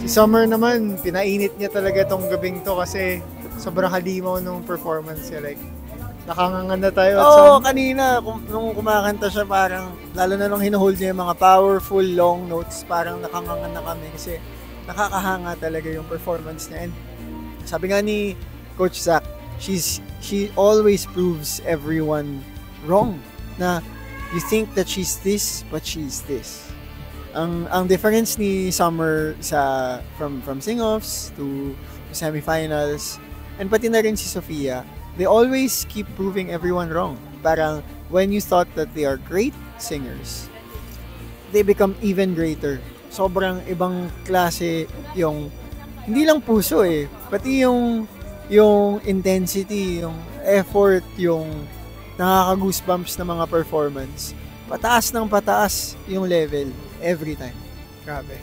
Si Summer naman, pinainit niya talaga tong gabing to kasi sobrang halimaw nung performance niya. Like, nakanganga na tayo at Oo, kanina, nung kumakanta siya, parang, lalo na nung hinuhold niya yung mga powerful, long notes, parang nakanganga na kami kasi nakakahanga talaga yung performance niya. And sabi nga ni Coach Zach, she always proves everyone wrong. Na you think that she's this, but she's this. Ang difference ni Summer from sing-offs to semifinals, and pati na rin si Sofia, they always keep proving everyone wrong. Parang when you thought that they are great singers, they become even greater. Sobrang ibang klase yung, hindi lang puso pati yung intensity, yung effort, yung nakaka-goosebumps na mga performance. Pataas ng pataas yung level every time. grabe.